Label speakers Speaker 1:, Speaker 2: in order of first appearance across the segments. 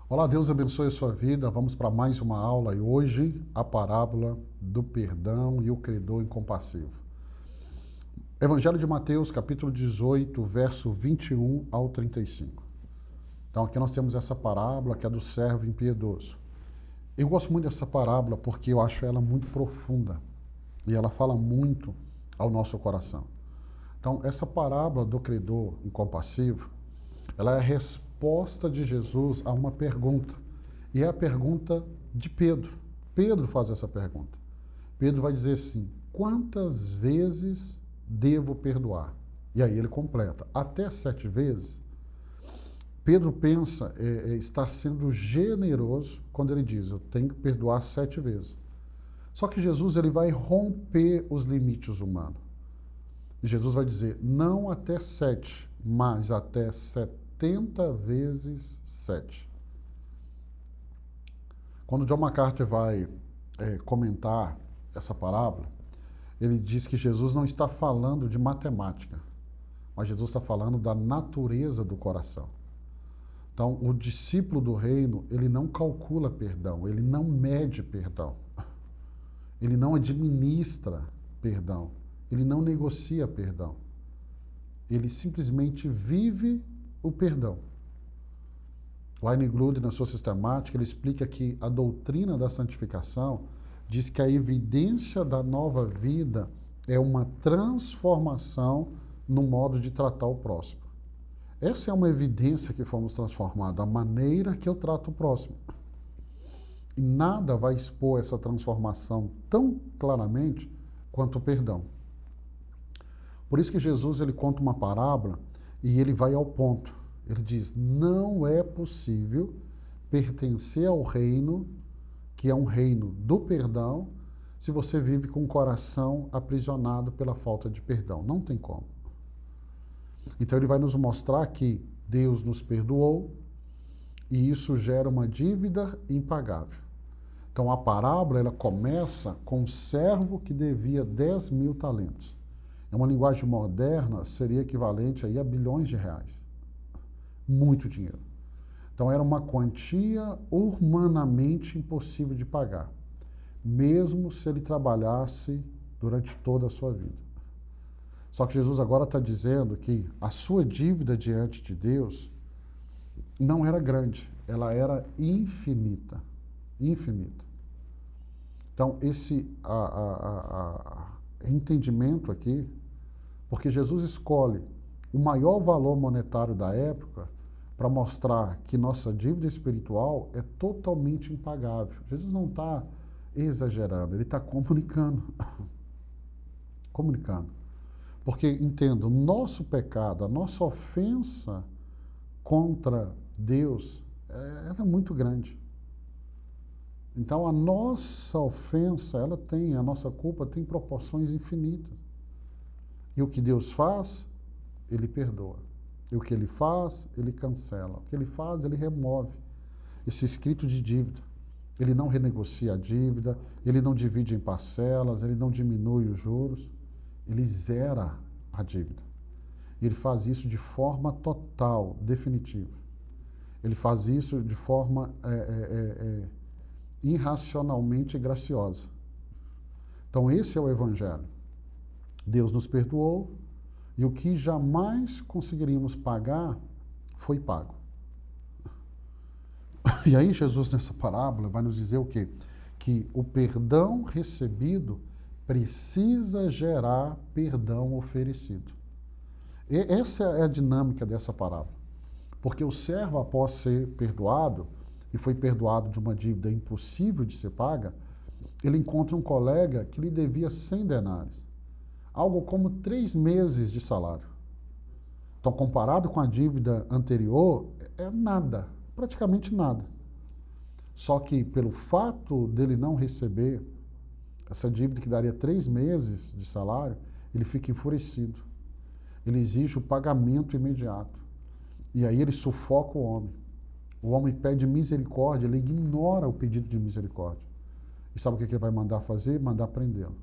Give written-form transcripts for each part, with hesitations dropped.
Speaker 1: Olá, Deus abençoe a sua vida. Vamos para mais uma aula e hoje a parábola do perdão e o credor incompassivo. Evangelho de Mateus, capítulo 18, verso 21 ao 35. Então aqui nós temos essa parábola que é do servo impiedoso. Eu gosto muito dessa parábola porque eu acho ela muito profunda e ela fala muito ao nosso coração. Então essa parábola do credor incompassivo, ela é a resposta de Jesus a uma pergunta. E é a pergunta de Pedro. Pedro faz essa pergunta. Pedro vai dizer assim: quantas vezes devo perdoar? E aí ele completa: até 7 vezes. Pedro pensa, está sendo generoso quando ele diz: eu tenho que perdoar 7 vezes. Só que Jesus ele vai romper os limites humanos. E Jesus vai dizer: não até 7, mas até 70 vezes 7. Quando John MacArthur vai comentar essa parábola, ele diz que Jesus não está falando de matemática, mas Jesus está falando da natureza do coração. Então, o discípulo do reino, ele não calcula perdão, ele não mede perdão, ele não administra perdão, ele não negocia perdão. Ele simplesmente vive o perdão. Wayne Grudem, na sua sistemática, ele explica que a doutrina da santificação diz que a evidência da nova vida é uma transformação no modo de tratar o próximo. Essa é uma evidência que fomos transformados, a maneira que eu trato o próximo. E nada vai expor essa transformação tão claramente quanto o perdão. Por isso que Jesus ele conta uma parábola e ele vai ao ponto. Ele diz: não é possível pertencer ao reino, que é um reino do perdão, se você vive com o coração aprisionado pela falta de perdão. Não tem como. Então ele vai nos mostrar que Deus nos perdoou e isso gera uma dívida impagável. Então a parábola ela começa com um servo que devia 10.000 talentos. Em uma linguagem moderna, seria equivalente aí a bilhões de reais. Muito dinheiro. Então era uma quantia humanamente impossível de pagar, mesmo se ele trabalhasse durante toda a sua vida. Só que Jesus agora está dizendo que a sua dívida diante de Deus não era grande, ela era infinita. Infinita. Então esse entendimento aqui, porque Jesus escolhe o maior valor monetário da época para mostrar que nossa dívida espiritual é totalmente impagável. Jesus não está exagerando, ele está comunicando. Comunicando. Porque, entendo, o nosso pecado, a nossa ofensa contra Deus, ela é muito grande. Então, a nossa ofensa, a nossa culpa tem proporções infinitas. E o que Deus faz, ele perdoa. E o que ele faz, ele cancela. O que ele faz, ele remove esse escrito de dívida. Ele não renegocia a dívida, ele não divide em parcelas, ele não diminui os juros, ele zera a dívida. E ele faz isso de forma total, definitiva. Ele faz isso de forma irracionalmente graciosa. Então esse é o Evangelho. Deus nos perdoou e o que jamais conseguiríamos pagar foi pago. E aí Jesus nessa parábola vai nos dizer o quê? Que o perdão recebido precisa gerar perdão oferecido. E essa é a dinâmica dessa parábola. Porque o servo, após ser perdoado, e foi perdoado de uma dívida impossível de ser paga, ele encontra um colega que lhe devia 100 denários. Algo como 3 meses de salário. Então, comparado com a dívida anterior, é nada, praticamente nada. Só que, pelo fato dele não receber essa dívida que daria 3 meses de salário, ele fica enfurecido. Ele exige o pagamento imediato. E aí ele sufoca o homem. O homem pede misericórdia, ele ignora o pedido de misericórdia. E sabe o que ele vai mandar fazer? Mandar prendê-lo.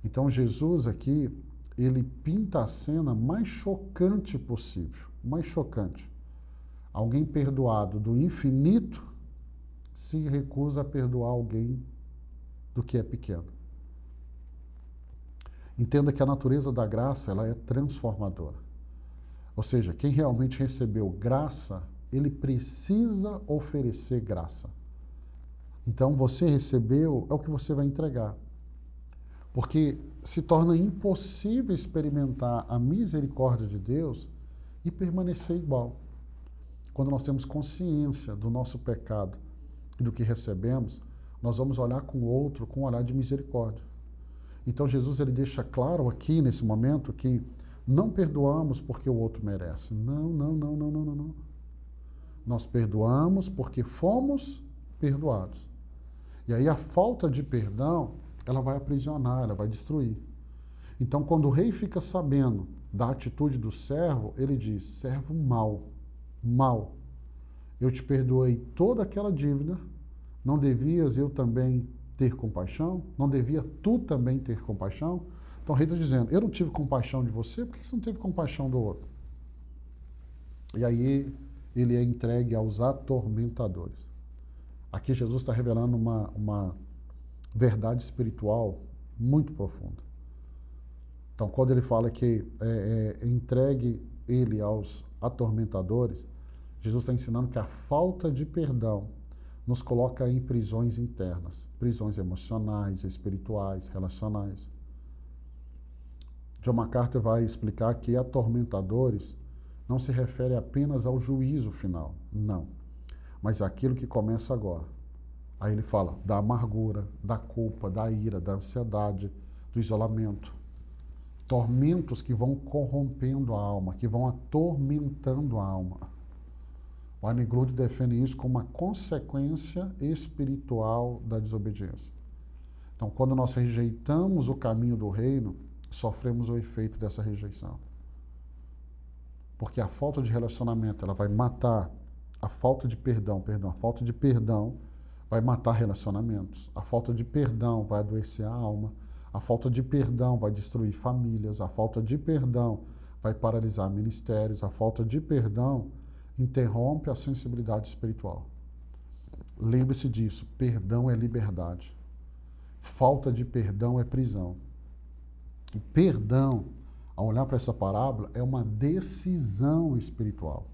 Speaker 1: Então Jesus aqui, ele pinta a cena mais chocante possível. Mais chocante. Alguém perdoado do infinito se recusa a perdoar alguém do que é pequeno. Entenda que a natureza da graça, ela é transformadora. Ou seja, quem realmente recebeu graça, ele precisa oferecer graça. Então, você recebeu, é o que você vai entregar. Porque se torna impossível experimentar a misericórdia de Deus e permanecer igual. Quando nós temos consciência do nosso pecado e do que recebemos, nós vamos olhar com o outro com um olhar de misericórdia. Então Jesus ele deixa claro aqui nesse momento que não perdoamos porque o outro merece. Não, não, não, não, não, não, não. Nós perdoamos porque fomos perdoados. E aí a falta de perdão, ela vai aprisionar, ela vai destruir. Então quando o rei fica sabendo da atitude do servo, ele diz: servo mau, mau, eu te perdoei toda aquela dívida, não devias eu também ter compaixão? Não devia tu também ter compaixão? Então o rei está dizendo: eu não tive compaixão de você, por que você não teve compaixão do outro? E aí ele é entregue aos atormentadores. Aqui Jesus está revelando uma verdade espiritual muito profunda. Então quando ele fala que entregue ele aos atormentadores, Jesus está ensinando que a falta de perdão nos coloca em prisões internas, prisões emocionais, espirituais, relacionais. John MacArthur vai explicar que atormentadores não se refere apenas ao juízo final, não, mas àquilo que começa agora. Aí ele fala da amargura, da culpa, da ira, da ansiedade, do isolamento. Tormentos que vão corrompendo a alma, que vão atormentando a alma. O Arne-Grud define isso como uma consequência espiritual da desobediência. Então, quando nós rejeitamos o caminho do reino, sofremos o efeito dessa rejeição. Porque a falta de relacionamento, ela vai matar a falta de perdão, a falta de perdão vai matar relacionamentos. A falta de perdão vai adoecer a alma. A falta de perdão vai destruir famílias. A falta de perdão vai paralisar ministérios. A falta de perdão interrompe a sensibilidade espiritual. Lembre-se disso, perdão é liberdade. Falta de perdão é prisão. E perdão, ao olhar para essa parábola, é uma decisão espiritual.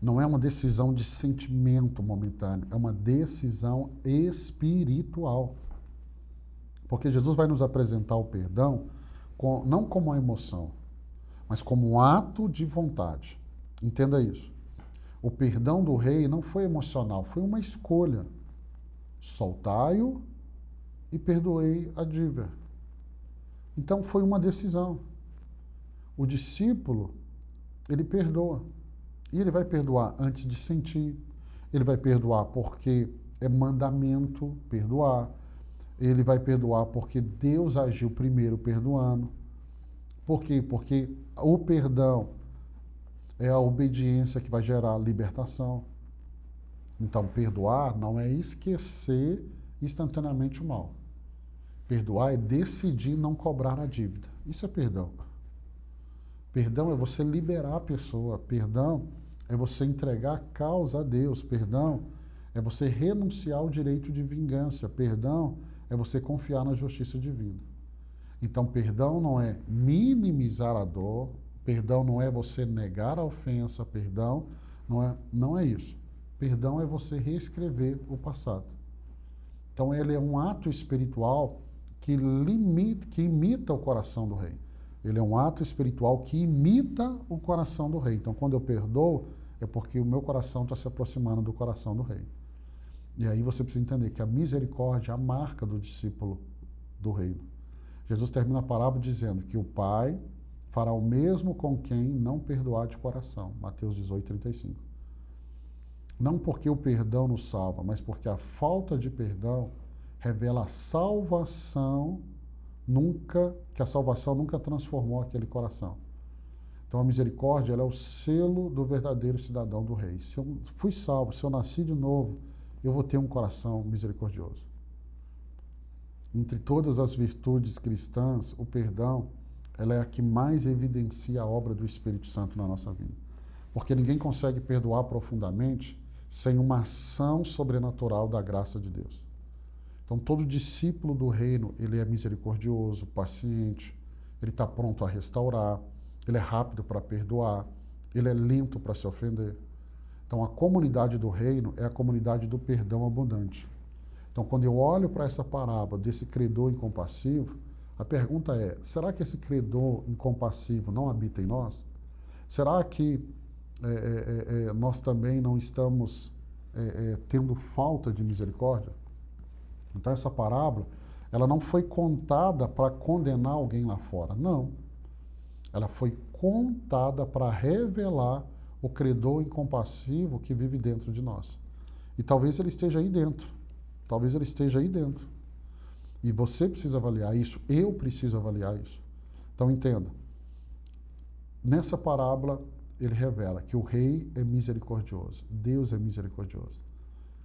Speaker 1: Não é uma decisão de sentimento momentâneo, é uma decisão espiritual. Porque Jesus vai nos apresentar o perdão não como uma emoção, mas como um ato de vontade. Entenda isso. O perdão do rei não foi emocional, foi uma escolha. Soltai-o e perdoei a dívida. Então foi uma decisão. O discípulo, ele perdoa. E ele vai perdoar antes de sentir. Ele vai perdoar porque é mandamento perdoar. Ele vai perdoar porque Deus agiu primeiro perdoando. Por quê? Porque o perdão é a obediência que vai gerar a libertação. Então, perdoar não é esquecer instantaneamente o mal. Perdoar é decidir não cobrar a dívida. Isso é perdão. Perdão é você liberar a pessoa. Perdão é você entregar a causa a Deus. Perdão é você renunciar ao direito de vingança. Perdão é você confiar na justiça divina. Então, perdão não é minimizar a dor. Perdão não é você negar a ofensa. Perdão não é isso. Perdão é você reescrever o passado. Então, ele é um ato espiritual que imita o coração do rei. Ele é um ato espiritual que imita o coração do rei. Então, quando eu perdoo, é porque o meu coração está se aproximando do coração do rei. E aí você precisa entender que a misericórdia é a marca do discípulo do reino. Jesus termina a parábola dizendo que o Pai fará o mesmo com quem não perdoar de coração. Mateus 18, 35. Não porque o perdão nos salva, mas porque a falta de perdão revela a salvação que a salvação nunca transformou aquele coração. Então a misericórdia ela é o selo do verdadeiro cidadão do rei. Se eu fui salvo, se eu nasci de novo, eu vou ter um coração misericordioso. Entre todas as virtudes cristãs, o perdão ela é a que mais evidencia a obra do Espírito Santo na nossa vida. Porque ninguém consegue perdoar profundamente sem uma ação sobrenatural da graça de Deus. Então, todo discípulo do reino, ele é misericordioso, paciente, ele está pronto a restaurar, ele é rápido para perdoar, ele é lento para se ofender. Então, a comunidade do reino é a comunidade do perdão abundante. Então, quando eu olho para essa parábola desse credor incompassivo, a pergunta é, será que esse credor incompassivo não habita em nós? Será que nós também não estamos tendo falta de misericórdia? Então, essa parábola, ela não foi contada para condenar alguém lá fora, não. Ela foi contada para revelar o credor incompassivo que vive dentro de nós. E talvez ele esteja aí dentro. Talvez ele esteja aí dentro. E você precisa avaliar isso, eu preciso avaliar isso. Então, entenda. Nessa parábola, ele revela que o rei é misericordioso. Deus é misericordioso.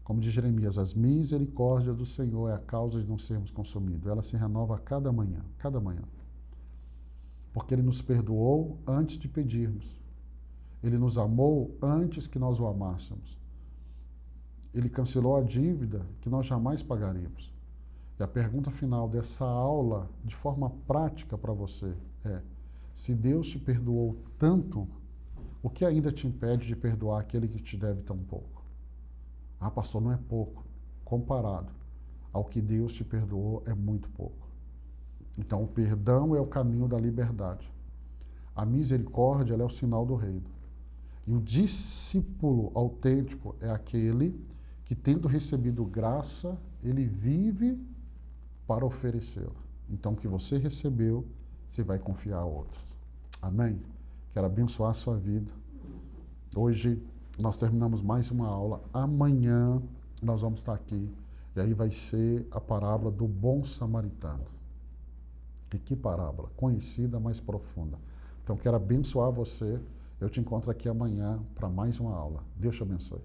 Speaker 1: Como diz Jeremias, as misericórdias do Senhor é a causa de não sermos consumidos. Ela se renova a cada manhã, cada manhã. Porque Ele nos perdoou antes de pedirmos. Ele nos amou antes que nós o amássemos. Ele cancelou a dívida que nós jamais pagaríamos. E a pergunta final dessa aula, de forma prática para você, é: se Deus te perdoou tanto, o que ainda te impede de perdoar aquele que te deve tão pouco? Ah, pastor, não é pouco. Comparado ao que Deus te perdoou, é muito pouco. Então, o perdão é o caminho da liberdade. A misericórdia, ela é o sinal do reino. E o discípulo autêntico é aquele que, tendo recebido graça, ele vive para oferecê-la. Então, o que você recebeu, você vai confiar a outros. Amém? Quero abençoar a sua vida. Hoje nós terminamos mais uma aula. Amanhã nós vamos estar aqui. E aí vai ser a parábola do bom samaritano. E que parábola? Conhecida, mas profunda. Então, quero abençoar você. Eu te encontro aqui amanhã para mais uma aula. Deus te abençoe.